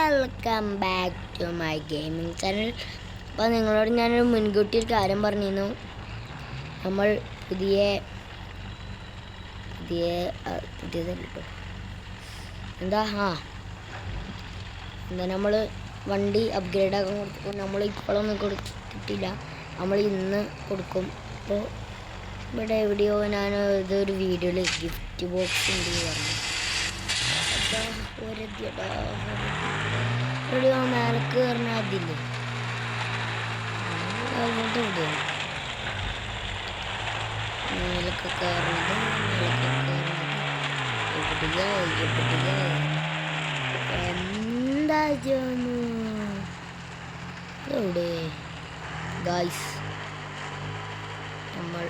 Welcome back to my gaming channel. അപ്പോൾ നിങ്ങളോട് ഞാനൊരു മുൻകൂട്ടി ഒരു കാര്യം പറഞ്ഞിരുന്നു. നമ്മൾ പുതിയതല്ലോ എന്താ നമ്മൾ വണ്ടി അപ്ഗ്രേഡ് ആക്കാൻ കൊടുത്തു. നമ്മൾ ഇപ്പോഴൊന്നും കൊടുത്തിട്ടില്ല, നമ്മൾ ഇന്ന് കൊടുക്കും. അപ്പോൾ ഇവിടെ എവിടെയോ ഞാൻ ഇതൊരു വീഡിയോയിൽ ഗിഫ്റ്റ് ബോക്സ് ഉണ്ട് പറഞ്ഞു. മേലക്ക് കയറുന്ന അതില്ലേ മേലൊക്കെ കയറുന്നത് എന്താ എവിടെ ഗായ്സ്? നമ്മൾ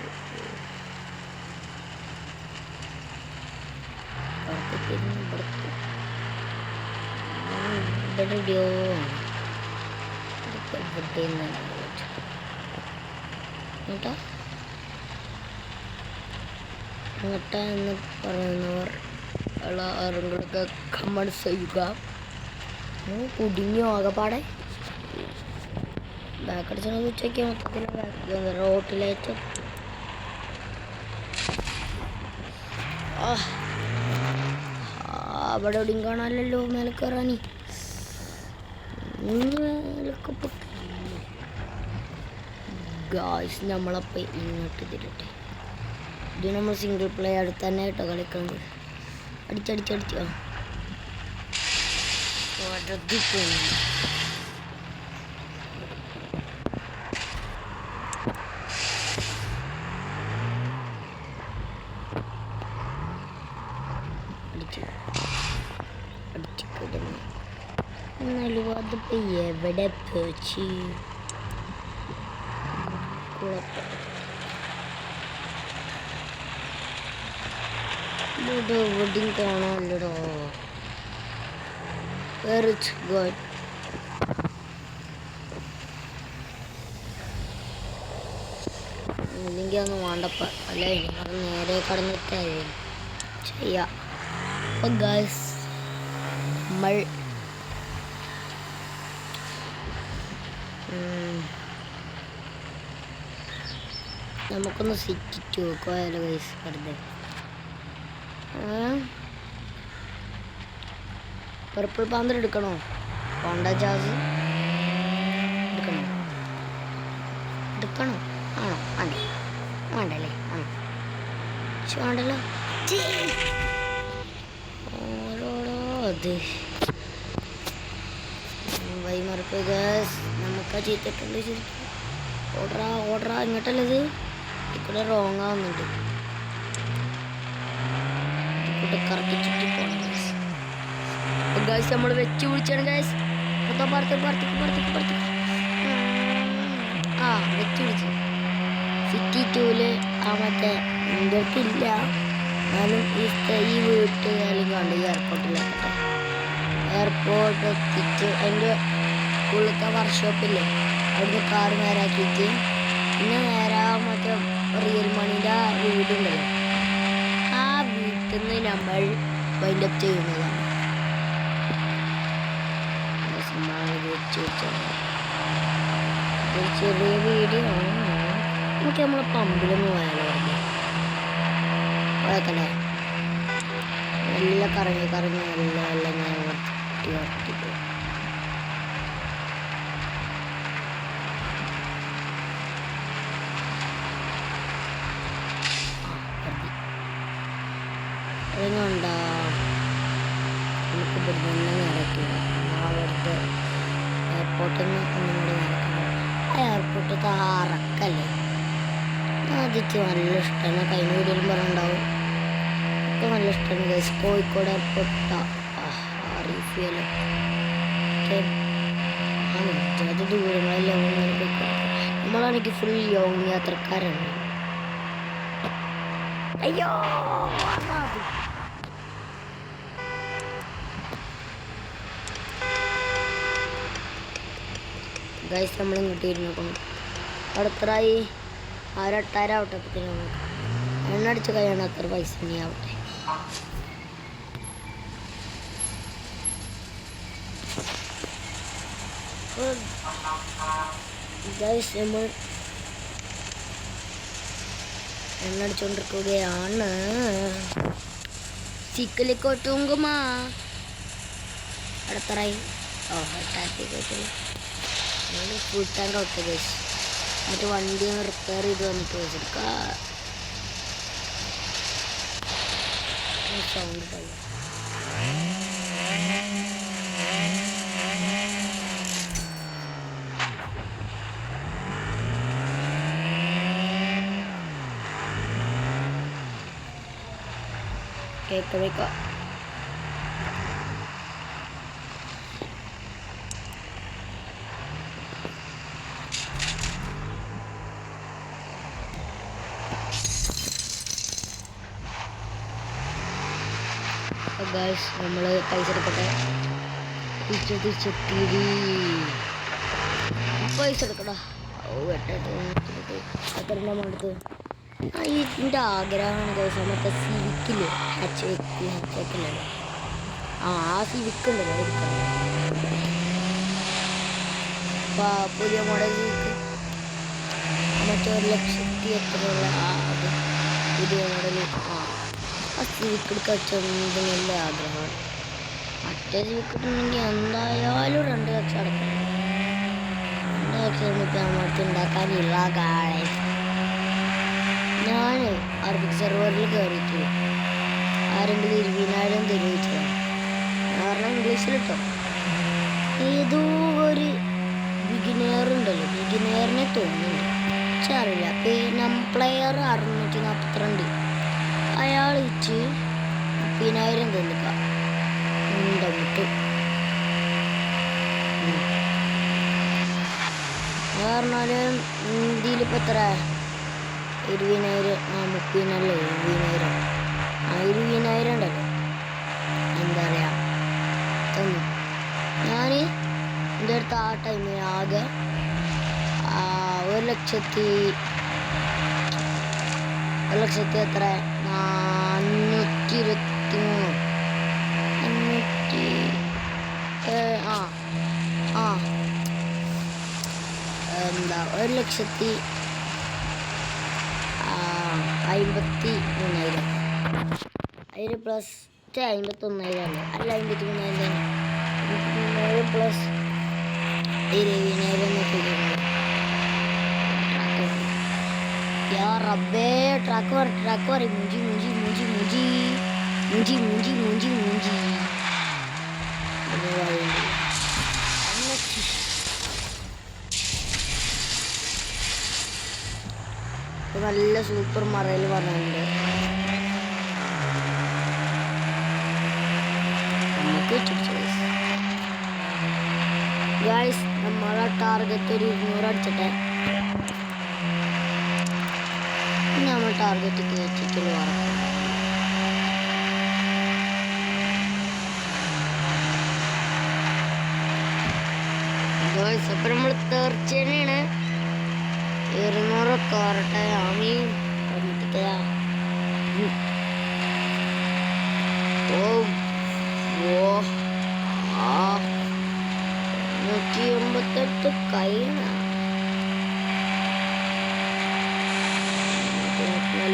എവിടെയോ അങ്ങോട്ടാ എന്ന് പറയുന്നവർ ആരെങ്കിലൊക്കെ കമൻസ് ചെയ്യുക. കുടുങ്ങിയോ ആകെപ്പാടെ? ബാക്കടിച്ചാൽ ഉച്ചയ്ക്ക് മൊത്തത്തിൽ റോട്ടിലേക്ക് അവിടെ എവിടെയും കാണാനല്ലോ മേലെ കയറാനി. ഗായ്സ് നമ്മളപ്പോൾ ഇങ്ങോട്ട് തിരട്ടെ. ഇത് നമ്മൾ സിംഗിൾ പ്ലേ അടുത്ത് തന്നെ കേട്ടോ കളിക്കുന്നത്. അടിച്ചോ എന്നാലും അതിപ്പോൾ എവിടെ പോച്ച് എവിടെയും കാണാമല്ലോ. ഇല്ലെങ്കിൽ ഒന്നും വേണ്ടപ്പ അല്ല, അത് നേരെ കടന്നിട്ടേ ചെയ്യാം. അപ്പം ഗായ്സ് നമ്മൾ നമുക്കൊന്ന് സിറ്റിട്ട് വെക്കുമല്ലോ ഗൈസ്. വെറുതെ പർപ്പിൾ പാന്തർ എടുക്കണോ? ഹോണ്ട ജാസ് എടുക്കണോ? ആണോ? വേണ്ടല്ലേ? വേണ്ടല്ലോ. ഓരോടോ അത് വൈമറപ്പ് ഗ്യാസ് നമുക്ക് ചീത്തിട്ടുണ്ട്. ശരിക്കും ഓർഡറാ ഇങ്ങോട്ടല്ലത് ഇവിടെ റോങ് ആവുന്നുണ്ട്. ഇവിടെ കറക്റ്റ് ചുറ്റി പോകണം ഗൈസ്. അപ്പോൾ ഗൈസ് നമ്മൾ വെച്ച് പിടിച്ചാണ് ഗൈസ്. പുറത്തേക്ക് വെച്ച് പിടിച്ചു. സിറ്റി 2-ല് മറ്റേ എൻ്റെ അടുത്തില്ല, എന്നാലും ഈ വീട്ട് അല്ലെങ്കിൽ കണ്ട് ഈ എയർപോർട്ടിലെത്തട്ടെ. എയർപോർട്ട് എത്തിച്ച് അതിൻ്റെ ഉള്ളിലത്തെ വർക്ക്ഷോപ്പില്ലേ അവിടുന്ന് കാർ നേരാക്കിയിട്ട് പിന്നെ നേരെ മറ്റേ റിയൽ മണീൻ്റെ വീടുണ്ടല്ലോ, ആ വീട്ടിൽ നിന്ന് നമ്മൾ വൈൻഡപ്പ് ചെയ്യുന്നതാണ്. ഒരു ചെറിയ വീഡിയോ ആണ്. നമുക്ക് നമ്മളെ പമ്പിലൊന്ന് പോയാലോ? പോയക്കല്ലേ? എല്ലാം കറങ്ങി എല്ലാം ഞാൻ വർത്തിട്ട് അതുകൊണ്ടാ നമുക്ക് ഇവിടുന്ന് നടക്കുക. അവിടുത്തെ എയർപോർട്ടിൽ നിന്ന് ഒന്നും കൂടി നടക്കണം. എയർപോർട്ട് താറക്കല്ലേ, ആദ്യത്തെ നല്ല ഇഷ്ടമാണ്. കഴിഞ്ഞ വീഡിയോയിലും പറഞ്ഞിട്ടുണ്ടാവും. ഇപ്പോൾ നല്ല ഇഷ്ടമാണ് ഗൈസ്. കോഴിക്കോട് എയർപോർട്ടാ അറിയില്ല അത് ദൂരങ്ങളെല്ലാം നമ്മളാണെങ്കിൽ ഫുൾ ലോങ് യാത്രക്കാരാണ്. അയ്യോ ഗൈസ് നമ്മൾ ഇങ്ങോട്ട് ഇരുന്നോക്കണം. അവിടെ എത്രയായി? 8,000 ആവട്ടെ. അപ്പത്തിന് എണ്ണ അടിച്ച് കഴിയണം. അത്ര പൈസ ഇനി ആവട്ടെ. ഗൈസ് നമ്മൾ എണ്ണടിച്ചോണ്ടിരിക്കുകയാണ്. ചിക്കലിക്കോട്ടുങ്കുമാ അടുത്തറായി ഫുൾ ടാങ്ക് ഔട്ട് ഗൈസ്. എന്നിട്ട് വണ്ടി റിപ്പയർ ചെയ്ത് വന്നിട്ട് വെച്ചെടുക്കാം. സൗണ്ട് ഇട്ടല്ലോ. കേൾക്കാം. ഗൈസ് നമ്മൾ പൈസ എടുക്കട്ടെ. തിരിച്ചെത്തിരി പൈസ എടുക്കടാ. എത്ര അടുത്ത് ഇതിൻ്റെ ആഗ്രഹമാണ് ഗൈസ്. മറ്റേ സിവിക്കില്ലേ ഹാച്ചേക്കില്ലേ ആ സിവിക്ക് ഉണ്ടല്ലോ എടുക്കണം. പുതിയ മോഡൽ സിവിക്ക് മറ്റേ 1,00,000 എത്രയുള്ള അത് പുതിയ മോഡൽ ആ സിവിക്ക് എടുക്കാൻ നല്ല ആഗ്രഹമാണ്. മറ്റേ സിവിക്ക് കിട്ടണമെങ്കിൽ എന്തായാലും 2 ലക്ഷം അടക്കണം. 2 ലക്ഷം ഇപ്പം നമ്മുടെ അടുത്ത് ഉണ്ടാക്കാനില്ല ഗായ്സ്. ഞാൻ അറബിക് സെർവറിൽ കയറിയിട്ട് ആരെങ്കിലും 20,000 തരുവിച്ചതാണ്. കാരണം ഇംഗ്ലീഷിൽ കേട്ടോ. ഏതോ ഒരു ബിഗിനേറുണ്ടല്ലോ, ബിഗിനേറിനെ തോന്നുന്നുണ്ട്, പക്ഷെ അറിയില്ല. പ്ലെയർ 642 അയാൾ വെച്ച് 30,000 തന്നിക്ക ഉണ്ടമിട്ട്. പറഞ്ഞാല് ഇന്ത്യയിലിപ്പോൾ എത്ര 20,000 30,000 20,000 20,000 ഉണ്ടല്ലോ. എന്താ പറയുക തന്നു. ഞാൻ എൻ്റെ അടുത്ത് ആ ടൈമിൽ ആകെ 1,00,000 എത്ര 423 എന്താ 1,53,000 അതിൽ പ്ലസ് 51,000 അല്ല 53,000 പ്ലസ് 20,000 റബ്ബേ ട്രാക്ക് പറയും മുഞ്ചി മുഞ്ചി മുഞ്ചി മുഞ്ചി മുഞ്ചി മുഞ്ചി മുഞ്ചി മുഞ്ചി നല്ല സൂപ്പർ മറയിൽ പറഞ്ഞിട്ടുണ്ട്. ഗായ്സ് നമ്മളെ ടാർഗറ്റ് ഒരു 200 അടിച്ചിട്ടെ നമ്മൾ ടാർഗറ്റ് കയറ്റിട്ടുള്ള വറക്കും. ഗായ്സ് അപ്പം നമ്മൾ തീർച്ചയാണ് 200 കയറട്ടെ. ആമീൻ പറഞ്ഞിട്ടില്ല. ഓ ഓ 188 കഴിയണ.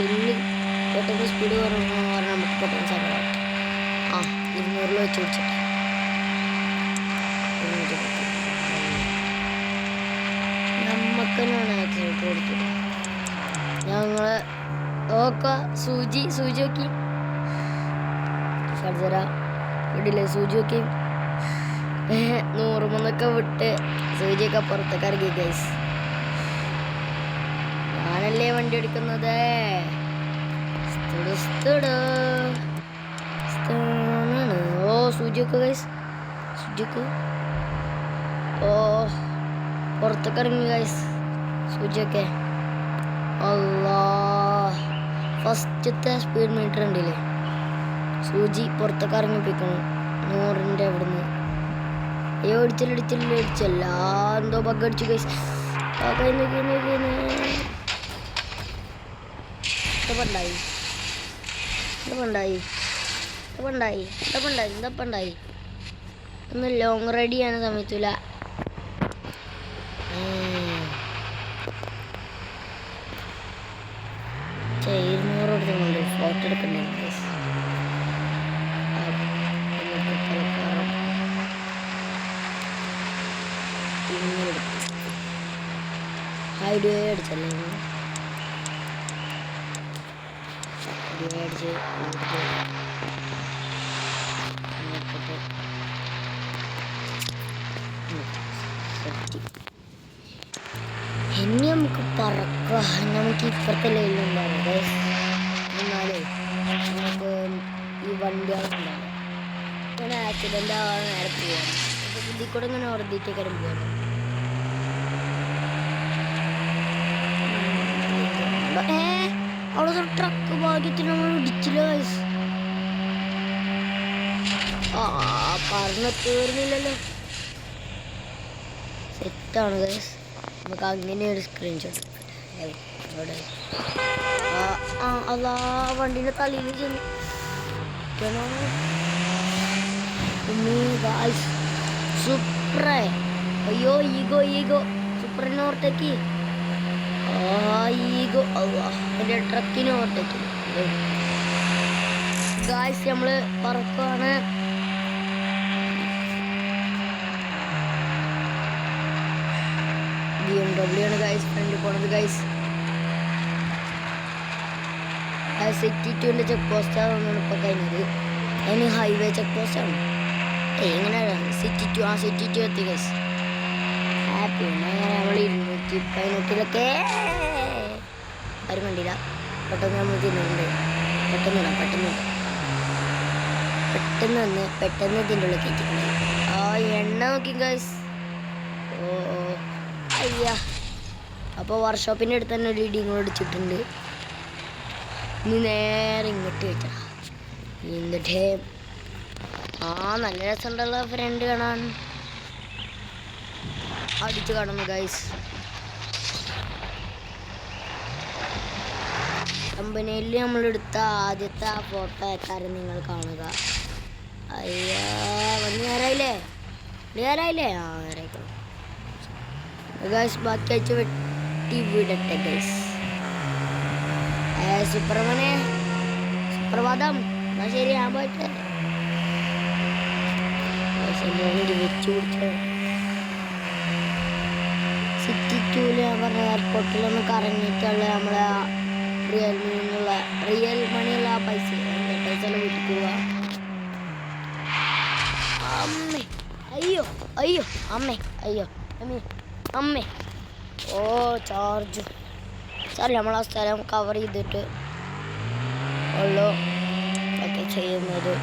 ഇന്ന് പെട്ടെന്ന് സ്പീഡ് പറഞ്ഞാൽ നമുക്ക് പെട്ടെന്ന് സമയം 200 വെച്ച് പിടിച്ചിട്ട് നമ്മക്കെന്നാണ് ആക്സിഡൻറ്റ് കൊടുത്തത്. ഞങ്ങൾ സൂചി നോക്കി സർജറ വീട്ടിലെ സൂചി നോക്കി 100 വിട്ട് സൂചിയൊക്കെ പുറത്തൊക്കെ ഇറങ്ങി ഗൈസ്. ഞാനല്ലേ വണ്ടി എടുക്കുന്നത്. ഓ സൂചിയൊക്കെ ഗൈസ് സൂചിയൊക്കെ പുറത്തൊക്കെ ഇറങ്ങി ഗൈസ് സൂചിയൊക്കെ. അല്ലാ ഫസ്റ്റത്തെ സ്പീഡ് മീറ്റർ ഉണ്ടല്ലേ സൂചി പുറത്തൊക്കെ ഇറങ്ങിപ്പിക്കണം 100ൻ്റെ അവിടുന്ന്. ഇടിച്ചല്ല എന്തോ ബഗ് അടിച്ചു ഗൈസ്. ഇതപ്പണ്ടായി ഒന്ന് ലോങ് റൈഡ് ചെയ്യാൻ സമയത്തില്ല. ഫോട്ടോ എടുക്കണ്ടായിരുന്നു ഗൈസ്. ഹൈഡ് അടിച്ചല്ലേ അടിച്ച് ഇനി നമുക്ക് പറക്കാം. നമുക്ക് ഇപ്പുറത്തെ ലൈനിലുണ്ടാവും ഗൈസ്. എന്നാലേ നമുക്ക് ഈ വണ്ടികളുണ്ടാവും. ഇങ്ങനെ ആക്സിഡൻ്റ് ആവാൻ നേരെ പോവാം. അപ്പോൾ ഇതിൽ കൂടെ ഇങ്ങനെ ഉറദിട്ടേക്കാരും പോകാം. അവിടെ ട്രക്ക് ഭാഗ്യത്തിന് നമ്മൾ ഇടിച്ചില്ല ഗൈസ്. പറഞ്ഞ തീർന്നില്ലല്ലോ. സെറ്റാണ് ഗൈസ്. നമുക്ക് അങ്ങനെ ഒരു സ്ക്രീൻഷോട്ട് അതാ വണ്ടീൻ്റെ തലയിൽ ചെന്നു. സൂപ്പറേ. അയ്യോ ഈഗോ ഈഗോ സൂപ്പറിനെ ഓർത്തേക്ക്. ഈഗോ എൻ്റെ ട്രക്കിനെ ഓർത്തേക്ക് ഗായ്സ്. നമ്മള് പറക്കാണ്. BMW ആണ് ഗൈസ് ഫ്രണ്ടിൽ പോണത് ഗൈസ്. സിറ്റി2ൻ്റെ ചെക്ക് പോസ്റ്റാണ് ഇപ്പോൾ കഴിഞ്ഞത്. അതിന് ഹൈവേ ചെക്ക് പോസ്റ്റാണ്. എങ്ങനെയാണ് സിറ്റി2 എത്തി ഗൈസ്. ഹാപ്പി നമ്മൾ 218ലൊക്കെ ആരും കണ്ടില്ല. പെട്ടെന്ന് നമ്മൾ തിന്നുന്നുണ്ട്. പെട്ടെന്ന് ഇതിൻ്റെ ഉള്ളിൽ കയറ്റിട്ടുണ്ട്. എണ്ണ നോക്കി ഗൈസ്. അയ്യ. അപ്പോൾ വർക്ക്ഷോപ്പിൻ്റെ അടുത്ത് തന്നെ ഒരു ഇടിയും കൂടെ അടിച്ചിട്ടുണ്ട്. ഇനി നേരെ ഇങ്ങോട്ട് വെച്ചാ എന്നിട്ടേ നല്ല രസമുണ്ടല്ലോ ഫ്രണ്ട് കാണാൻ. അടിച്ച് കാണുന്നു ഗൈസ്. കമ്പനിയിൽ നമ്മളെടുത്ത ആദ്യത്തെ ആ ഫോട്ടോ എത്താരും നിങ്ങൾ കാണുക. അയ്യാ വണ്ടി നേരായില്ലേ? നേരായിക്കോളും ഗൈസ്. ബാക്കി അയച്ച് വെട്ടി വിടട്ടെ ഗൈസ്. സുപ്രഭാതം. എന്നാ ശരി, ഞാൻ പോയിട്ട് വെച്ചു പിടിച്ച സിറ്റി2 ഞാൻ പറഞ്ഞ എയർപോർട്ടിലൊന്ന് കറങ്ങിയിട്ടുള്ള നമ്മളെ റിയൽ മണിയുള്ള ആ പൈസ വീട്ടിൽ പോവാ. അമ്മേ ചാർജ് നമ്മൾ ആ സ്ഥലം കവർ ചെയ്തിട്ട് ഉള്ളു ഒക്കെ ചെയ്യുന്നത്.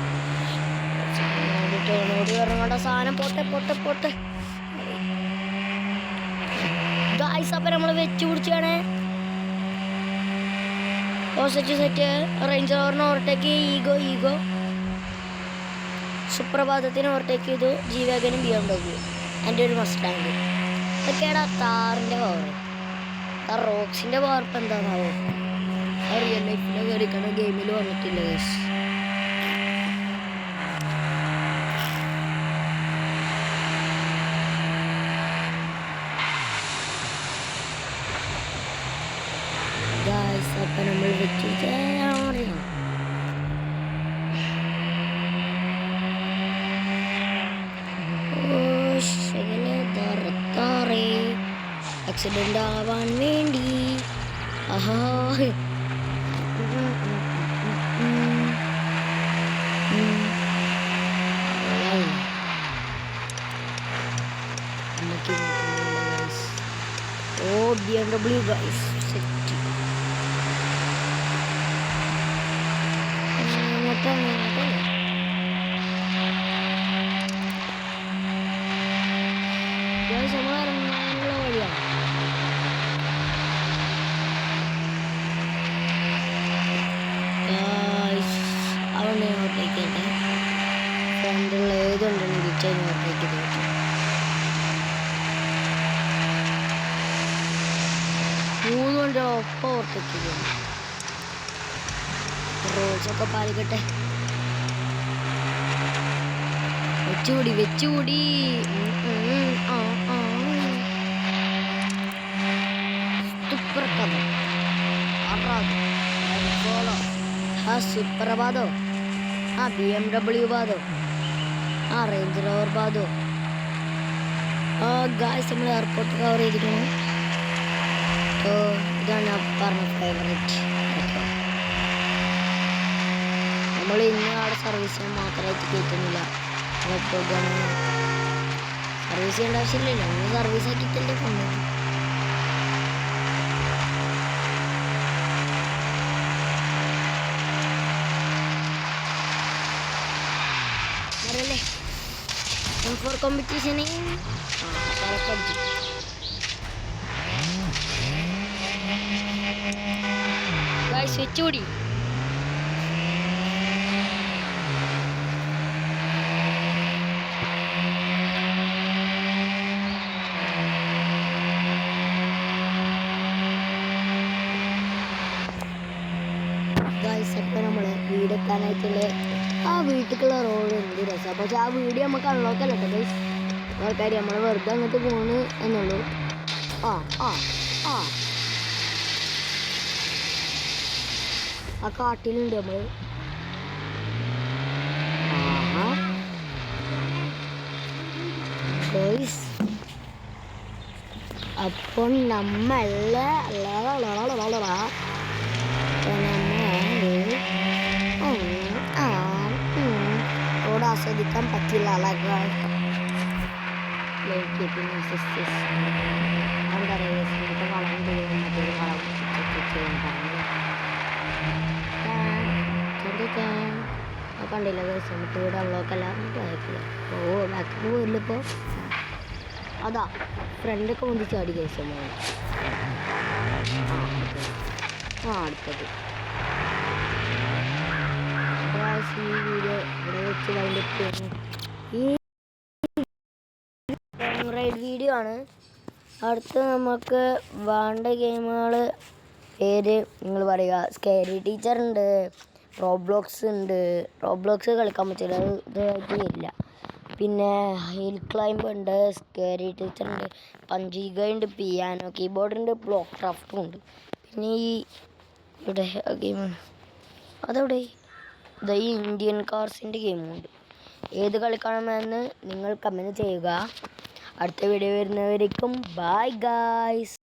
ഇറങ്ങേണ്ട സാധനം പോട്ടെ ഗായ്സ്. അപ്പം നമ്മൾ വെച്ച് പിടിച്ചാണ്. സെറ്റ് റേഞ്ച് റോവറിന് ഓവർടേക്ക് ഈഗോ സുപ്രഭാതത്തിന് ഓവർടേക്ക് ചെയ്തു. G-Wagon BMW എൻ്റെ ഒരു മസ്റ്റാങ്ക്. ഇതൊക്കെയാണ് താറിൻ്റെ പവർ. റോക്സിൻ്റെ പവർ ഇപ്പം എന്താണാവോ? റിയൽ ലൈഫിൽ കളിക്കണ ഗെയിമിൽ വന്നിട്ടില്ല ഗൈസ്. അപ്പം നമ്മൾ വെച്ച് ആക്സിഡൻ്റ് ആവാൻ വേണ്ടി. BMW guys set. അവനെ ഓർത്തേക്കട്ടെ. ഫ്രണ്ടുള്ള ഏതുണ്ടെങ്കിൽ കിച്ചൻ ഓർത്തേക്ക് തോറ്റും. 3 കൊണ്ട് ഒപ്പം ഓർത്തേക്ക് റോസൊക്കെ പാലിക്കട്ടെ. വെച്ചുകൂടി ആ സുപ്രഭാതോ, ആ BMW ബാധോ, ആ റേഞ്ച് റോവർ ബാധോ. ഗായ്സ് നമ്മൾ എയർപോർട്ട് കവർ ചെയ്തിരിക്കുന്നു. ഇതാണ് ഞാൻ പറഞ്ഞ ഫേവറേറ്റ്. നമ്മൾ ഇന്ന് അവിടെ സർവീസിന് മാത്രമായിട്ട് കയറ്റുന്നില്ല. സർവീസ് ചെയ്യേണ്ട ആവശ്യമില്ലല്ലോ, നമ്മൾ സർവീസ് ആക്കിയിട്ടല്ലേ പോകുന്നത്. ഫോർ കോമ്പറ്റീഷന് സ്വിച്ച് കൂടി. ഇപ്പം നമ്മൾ വീടെത്താനായിട്ടുള്ള ആ വീട്ടിലേക്കുള്ള റോഡ് എന്ത് രസമാണ്. പക്ഷെ ആ വീഡിയോ നമുക്ക് അൺലോക്കല്ല കേട്ടോ ഗൈസ്. ആൾക്കാർ നമ്മൾ വെറുതെ അങ്ങോട്ട് പോണ് എന്നുള്ളൂ. ആ ആ ആ ആ കാട്ടിലുണ്ട് നമ്മൾ. ഗൈസ് അപ്പോൾ നമ്മളെ റോഡ് ആസ്വദിക്കാൻ പറ്റില്ല. കണ്ടില്ല ഗൈസ്, നമുക്ക് ഇവിടെ അൺലോക്കല്ല ആയിട്ടില്ല. ബാക്കി പോയില്ലിപ്പോൾ. അതാ ഫ്രണ്ടൊക്കെ വന്ന് ചാടി ഗൈസ്. അടുത്തത് ഈ വീഡിയോ ഇവിടെ വെച്ച് കഴിഞ്ഞിട്ട് ഈ റൈഡ് വീഡിയോ ആണ്. അടുത്ത് നമുക്ക് വേണ്ട ഗെയിമുകൾ പേര് നിങ്ങൾ പറയുക. സ്കേരി ടീച്ചർ ഉണ്ട്, റോബ്ലോക്സ് ഉണ്ട്. റോബ്ലോക്സ് കളിക്കാൻ പറ്റില്ല, ഇതായിട്ട് ഇല്ല. പിന്നെ ഹിൽ ക്ലൈംബ് ഉണ്ട്, സ്കേരി ടീച്ചർ ഉണ്ട്, പഞ്ചീഗ ഉണ്ട്, പിയാനോ കീബോർഡ് ഉണ്ട്, ബ്ലോക്ക് ക്രാഫ്റ്റും ഉണ്ട്. പിന്നെ ഈ ഇവിടെ ഗെയിം അതവിടെ ഈ ഇന്ത്യൻ കാർസിൻ്റെ ഗെയിമുണ്ട്. ഏത് കളിക്കണമെന്ന് നിങ്ങൾ കമൻറ്റ് ചെയ്യുക. അടുത്ത വീഡിയോ വരുന്നവരേക്കും ബൈ ഗായ്സ്.